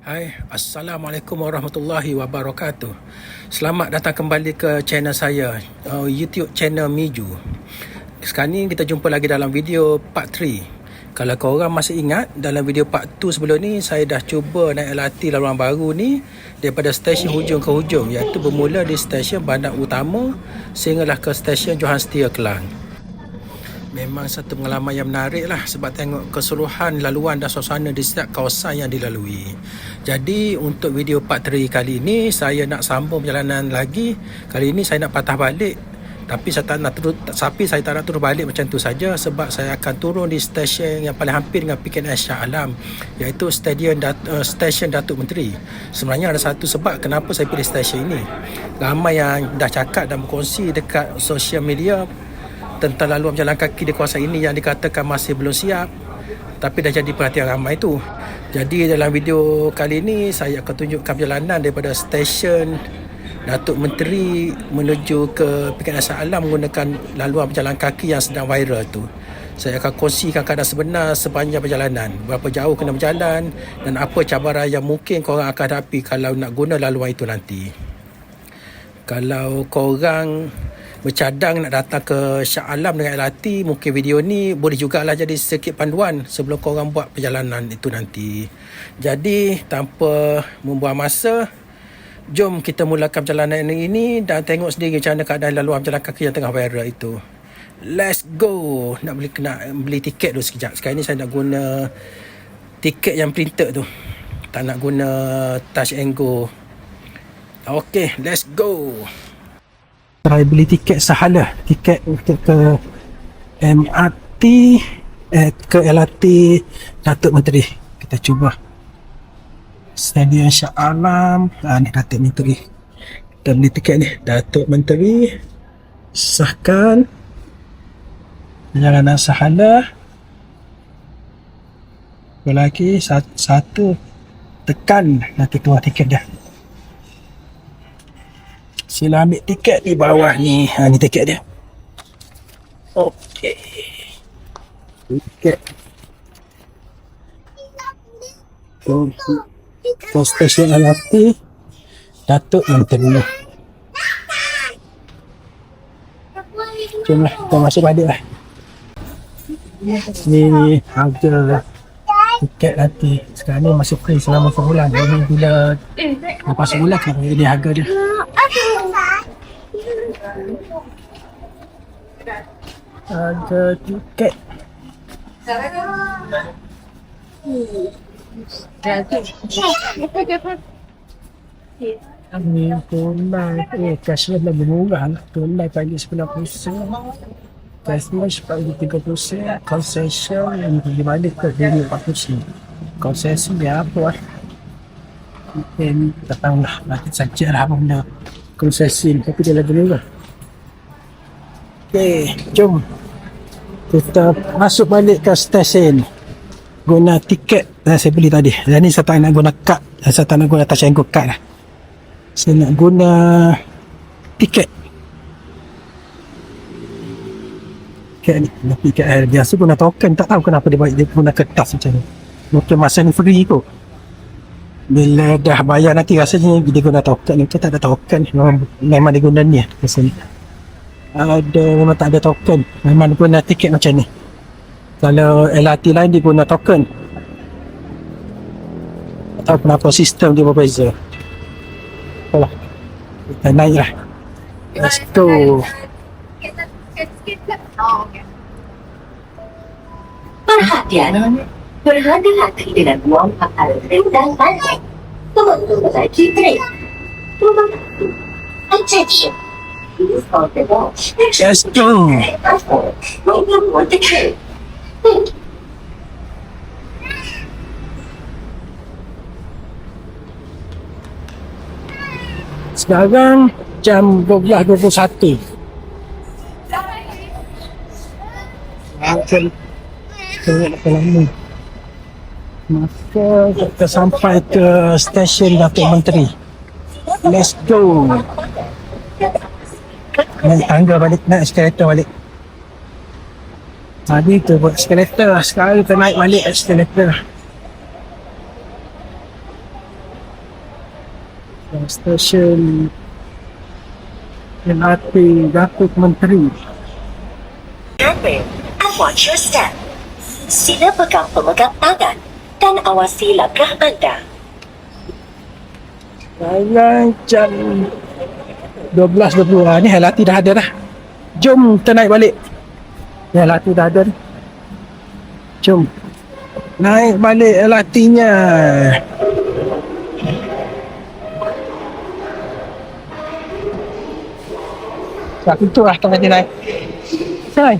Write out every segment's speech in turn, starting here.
Hai, Assalamualaikum warahmatullahi wabarakatuh. Selamat datang kembali ke channel saya, YouTube channel Miju. Sekarang ni kita jumpa lagi dalam video part 3. Kalau korang masih ingat, dalam video part 2 sebelum ni saya dah cuba naik LRT laluan baru ni daripada stesen hujung ke hujung, iaitu bermula di stesen Bandar Utama sehinggalah ke stesen Johan Setia Kelang. Memang satu pengalaman yang menarik lah, sebab tengok keseluruhan laluan dan suasana di setiap kawasan yang dilalui. Jadi untuk video part 3 kali ini saya nak sambung perjalanan lagi. Kali ini saya nak patah balik, tapi saya tak nak turun balik macam tu saja, sebab saya akan turun di stesen yang paling hampir dengan PKS Shah Alam, iaitu stesen Datuk Menteri. Sebenarnya ada satu sebab kenapa saya pilih stesen ini. Ramai yang dah cakap dan berkongsi dekat sosial media tentang laluan berjalan kaki di kawasan ini yang dikatakan masih belum siap, tapi dah jadi perhatian ramai tu. Jadi dalam video kali ini saya akan tunjukkan perjalanan daripada stesen Datuk Menteri menuju ke PKS Shah Alam menggunakan laluan berjalan kaki yang sedang viral tu. Saya akan kongsikan keadaan sebenar sepanjang perjalanan, berapa jauh kena berjalan dan apa cabaran yang mungkin korang akan hadapi kalau nak guna laluan itu nanti. Kalau korang bercadang nak datang ke Shah Alam dengan LRT, mungkin video ni boleh jugalah jadi sedikit panduan sebelum korang buat perjalanan itu nanti. Jadi tanpa membuang masa, jom kita mulakan perjalanan ini dan tengok sendiri macam mana keadaan laluan berjalan kaki yang tengah viral itu. Let's go. Nak beli tiket dulu sekejap. Sekarang ni saya nak guna tiket yang printed tu, tak nak guna touch and go. Okay, let's go. Try beli tiket sahalah, tiket untuk ke MRT, ke LRT Datuk Menteri. Kita cuba stadium Shah Alam. Ni Datuk Menteri. Kita beli tiket ni, Datuk Menteri, sahkan perjalanan sahalah. Lagi satu tekan, nanti keluar tiket dah. Sila ambil tiket di bawah ni. Ni tiket dia. Okey. Tiket. Ke stesen LRT Datuk Menteri. Jomlah kita masuk balik lah. Ni harga tiket nanti. Sekarang ni masih free selama sebulan. Jadi bila lepas sebulan kan ini harga dia. Harga tiket. Ni tunai. Cashback lebih murah lah. Tunai pagi 90%. Cashback pagi 30%. Concession yang dibalik ke 40%. Concession dia apa lah? Mungkin tak tahulah, nanti saja lah apa benda konsesi, tapi dia lagi murah. Okay, jom kita masuk balik ke stesen guna tiket yang saya beli tadi. Dan ni saya tak nak guna kad, saya tak nak guna touch and go card lah. Saya nak guna tiket. Tiket ni, tiket biasa guna token, tak tahu kenapa dia guna kertas macam ni. Mungkin masa ni free kot. Bila dah bayar nanti rasanya dia guna token. Kita tak ada token, memang dia guna ni rasanya. Memang tak ada token, memang dia guna tiket macam ni. Kalau LRT lain dia guna token. Tak tahu kenapa sistem dia berbeza. Apalah, kita naik lah. Let's go. Perhatian, berhati-hati dengan buang pakaian kering dan pantai. Tunggu lagi train. Attention. Please hold the watch. Let's go. Problem with the train. Thank you. Sekarang jam 12.21. Tengok lama. Maka kita sampai ke stesen Datuk Menteri. Let's go. Naik tangga balik, naik eskalator balik. Tadi tu buat eskalator, sekarang kita naik balik eskalator. Stesen MRT Datuk Menteri. Handrail and watch your step. Sila pegang tangan dan awasi langkah anda. Sekarang jam 12.20. Ni LRT dah ada dah. Jom kita naik balik. Ni LRT dah ada ni. Jom naik balik LRT-nya. Satu tu lah tengah dia naik. Say.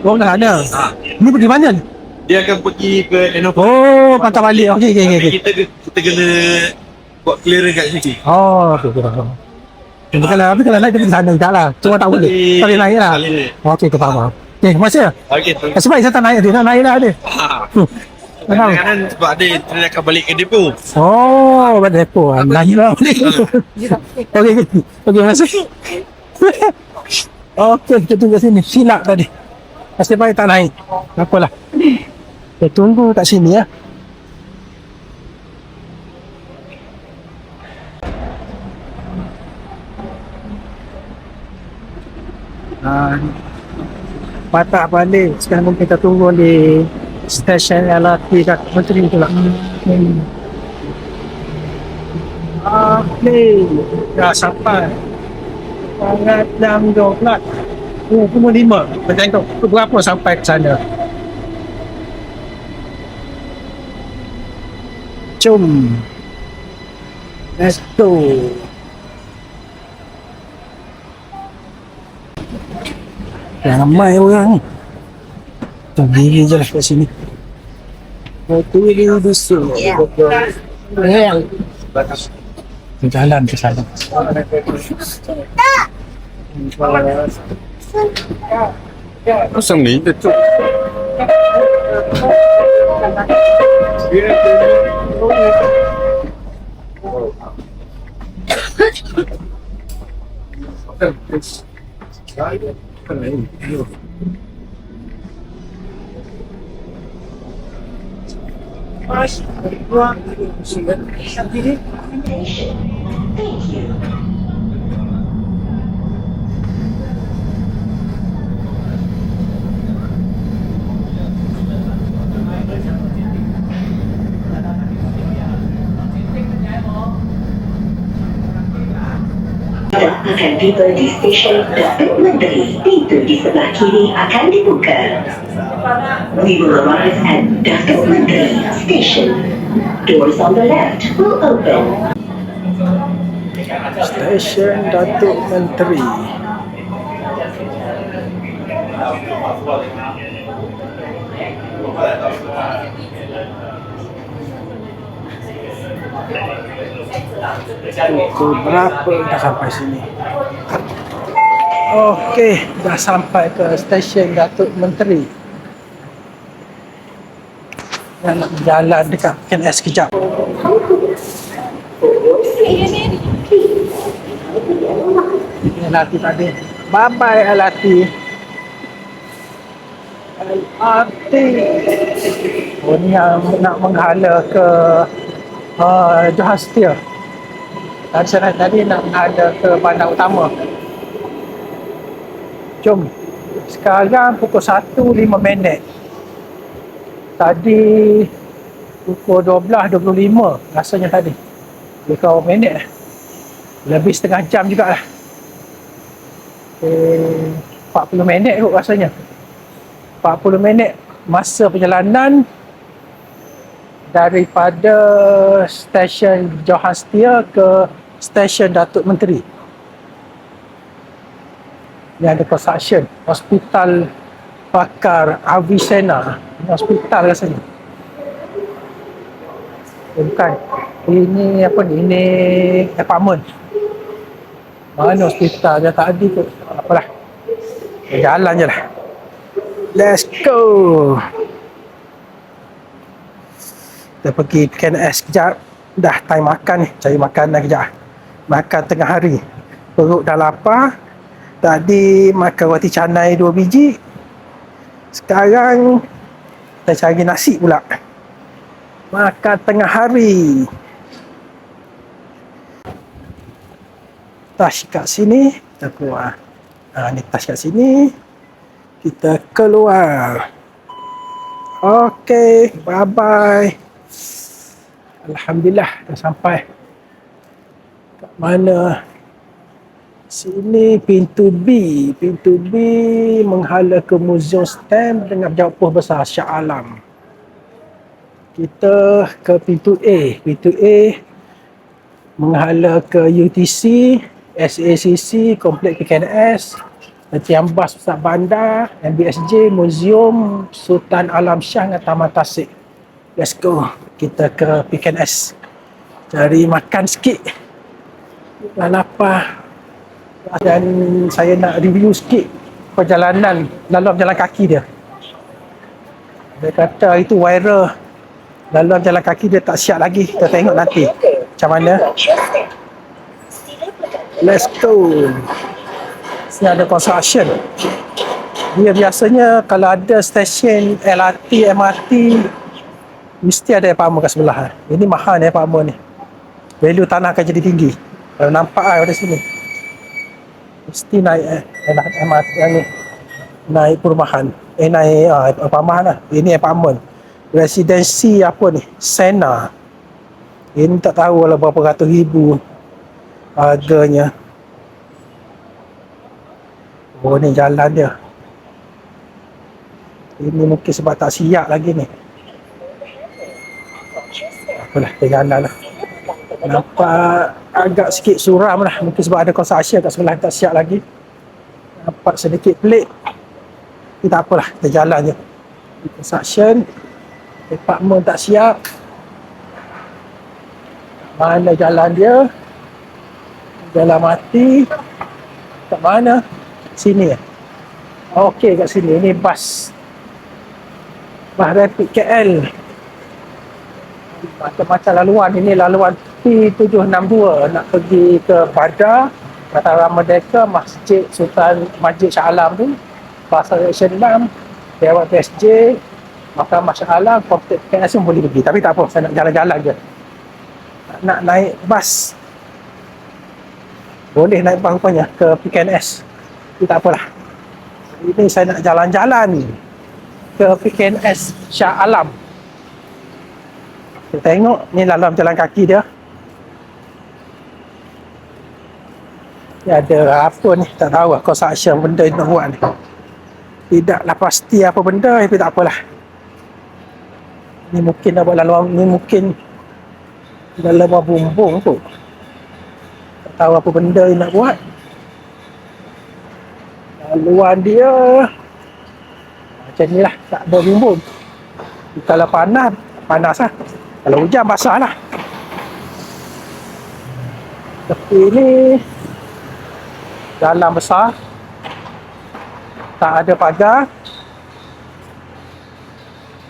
Oh, dah ada. Ni pergi mana ni? Dia akan pergi ke Enopo. Oh, patah balik. Okey. Kita kena buat clearance kat sini. Oh, okey. Kalau naik dari sana tak lah. Cuma tak boleh. Tak boleh naik lah. Okey, aku faham. Okey, masih. Okey. Nasib baik saya tak naik. Dia nak naik dah dia. Kenapa? Kadang-kadang sebab dia akan balik ke depo. Oh, pada depo. Naik lah. Okey, masih. Okey, kita tunggu sini. Silap tadi. Nasib baik tak naik. Tak apalah. Kita tunggu kat sini ya. Patah balik. Sekarang kita tunggu di stesen LRT Datuk Menteri tu lah. Okey, dah sampai. Sangat jam 12. Pukul 5. Macam tu. Pukul berapa sampai ke sana? Jom. Let's go. Ramai orang ni. Terdiri je lah kat sini. Berdiri di sini. Jalan ke sana. Kosong ni, betul. Thank you. Akan tiba di stesen Datuk Menteri. Pintu di sebelah kiri akan dibuka. We will arrive at Datuk Menteri Station. Doors on the left will open. Stesen Datuk Menteri. Pukul berapa dah sampai sini? Okey, dah sampai ke stesen Datuk Menteri. Dan nak jalan dekat KNS kejap. LRT tadi. Bye-bye LRT. LRT. Oh, ni yang nak menghala ke Johor. Tadi nak menghala ke bandar utama. Jom. Sekarang pukul 1.05. Tadi pukul 12.25 rasanya tadi. 20 minit. Lebih setengah jam jugalah. 40 minit kot rasanya. 40 minit masa perjalanan daripada stesen Johor ke stesen Datuk Menteri. Ni ada construction hospital pakar Avicenna. Ini hospital rasanya. Bukan. Ini apa ni? Ini apartment. Mana hospital dia tak ada kot. Apalah. Jalan je lah. Let's go. Kita pergi KNS sekejap. Dah time makan ni, cari makanan kejap. Makan tengah hari. Perut dah lapar. Tadi makan roti canai 2 biji. Sekarang kita cari nasi pula. Makan tengah hari. Tas kat sini, kita keluar. Ni tas kat sini. Kita keluar. Okey, bye-bye. Alhamdulillah, dah sampai. Kat mana? Sini pintu B. Pintu B menghala ke Museum Stamp dengan berjauh besar Shah Alam. Kita ke pintu A. Pintu A menghala ke UTC, SACC, Kompleks PKNS, Latihan Bas Pusat Bandar, MBSJ, Museum Sultan Alam Shah dengan Taman Tasik. Let's go. Kita ke PKNS. Cari makan sikit. Dah lapar. Dan saya nak review sikit perjalanan dalam jalan kaki dia. Dia kata itu viral. Dalam jalan kaki dia tak siap lagi. Kita tengok nanti macam mana. Let's go. Sini ada construction. Dia biasanya kalau ada stesen LRT, MRT, mesti ada apartment kat sebelah. Ini mahal ni apartment ni. Value tanah akan jadi tinggi. Kalau nampak dari sini. Mesti naik MRT yang ni. Naik perumahan. Naik apartment lah. Ini apartment. Residensi apa ni? Sena. Ini tak tahu lah berapa ratus ribu harganya. Oh ni jalan dia. Ini mungkin sebab tak siap lagi ni. Apalah, kita jalan lah. Nampak agak sikit suram lah. Mungkin sebab ada construction kat sebelah tak siap lagi. Nampak sedikit pelik. Tapi tak apalah, kita jalan je. Construction. Department tak siap. Mana jalan dia? Jalan mati. Kat mana? Sini ya. Okey, kat sini. Ini bas. Bas Rapid KL. Macam-macam laluan. Ini laluan P762 nak pergi ke Badar, Dataran Merdeka, Masjid Sultan Masjid Shah Alam tu, Pasar Action 6, Dewan PSJ, Mahkamah Shah Alam, Kompleks PKNS boleh pergi. Tapi tak apa, saya nak jalan-jalan je. Nak naik bas. Boleh naik bas rupanya ke PKNS. Tapi tak apalah. Ini saya nak jalan-jalan ke PKNS Shah Alam. Kita tengok ni dalam jalan kaki dia. Dia ada apa ni, tak tahu lah construction benda nak buat ni. Tidaklah pasti apa benda, tapi tak apalah. Ni mungkin nak buat laluan, ni mungkin dalam bumbung tu. Tak tahu apa benda yang nak buat. Laluan dia macam ni lah, tak ada bumbung. Kalau panas, panas lah. Kalau hujan, basah lah. Tepi ni dalam besar, tak ada pagar.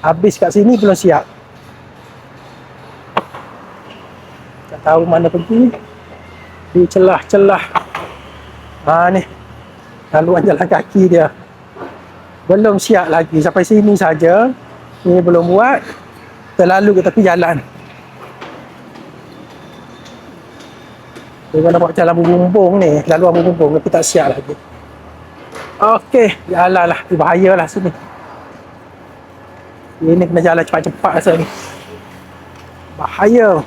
Habis kat sini belum siap. Tak tahu mana pergi. Di celah-celah ni laluan jalan kaki dia belum siap lagi. Sampai sini saja. Ini belum buat. Terlalu ke tepi jalan. Dia nak buat jalan berbumbung ni, laluan berbumbung tapi tak siap lagi. Okey, jalan lah. Bahayalah sini. Ini kena jalan cepat-cepat rasa ni. Bahaya.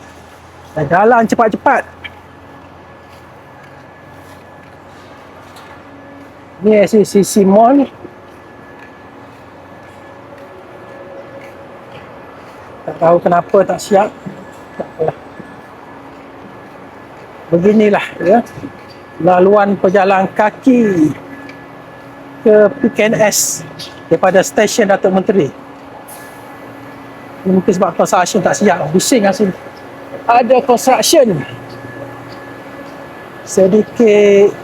Dan jalan cepat-cepat. Ni SACC Mall. Tak tahu kenapa tak siap. Tak apalah. Beginilah ya. Laluan pejalan kaki ke PKNS daripada stesen Datuk Menteri. Ini mungkin sebab construction tak siap. Bising lah sini. Ada construction. Sedikit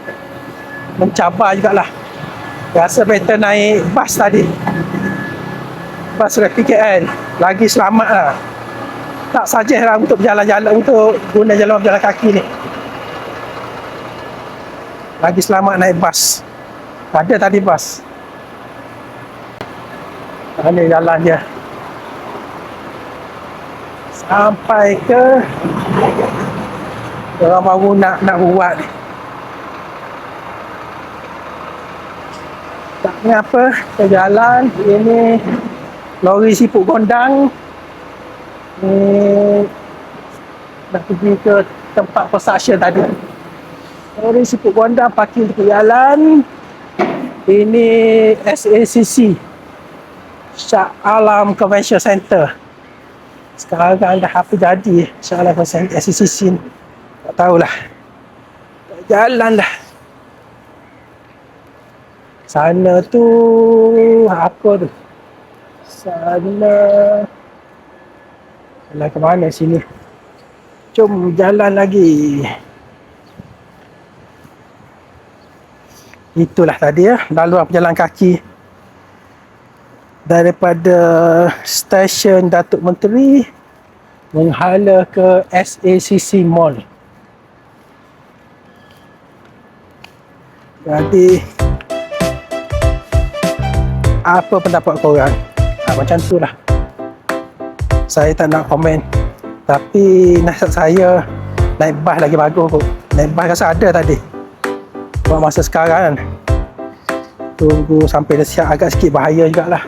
mencabar jugalah. Rasa better naik bas tadi. Bas Rapid KL. Lagi selamat lah. tak suggest lah untuk berjalan-jalan, untuk guna jalan berjalan kaki ni. Lagi selamat naik bas. Ada tadi bas. Ini jalan dia sampai ke orang baru nak buat ni. Tak ni apa, kita jalan. Ini lori siput gondang ni, nak pergi ke tempat construction tadi. Lori siput gondang parking dekat jalan. Ini SACC, Shah Alam Convention Center. Sekarang dah apa jadi Shah Alam Convention SACC ni, tak tahulah. Jalan dah. Sana tu apa tu? Sana jalan ke mana sini? Jom jalan lagi. Itulah tadi ya, laluan pejalan kaki daripada stesen Datuk Menteri menghala ke SACC Mall. Jadi apa pendapat korang? Macam tu lah. Saya tak nak komen, tapi nasihat saya naik bas lagi bagus kot. Naik bas rasa ada tadi. Buat masa sekarang kan, tunggu sampai dah siap, agak sikit bahaya jugalah.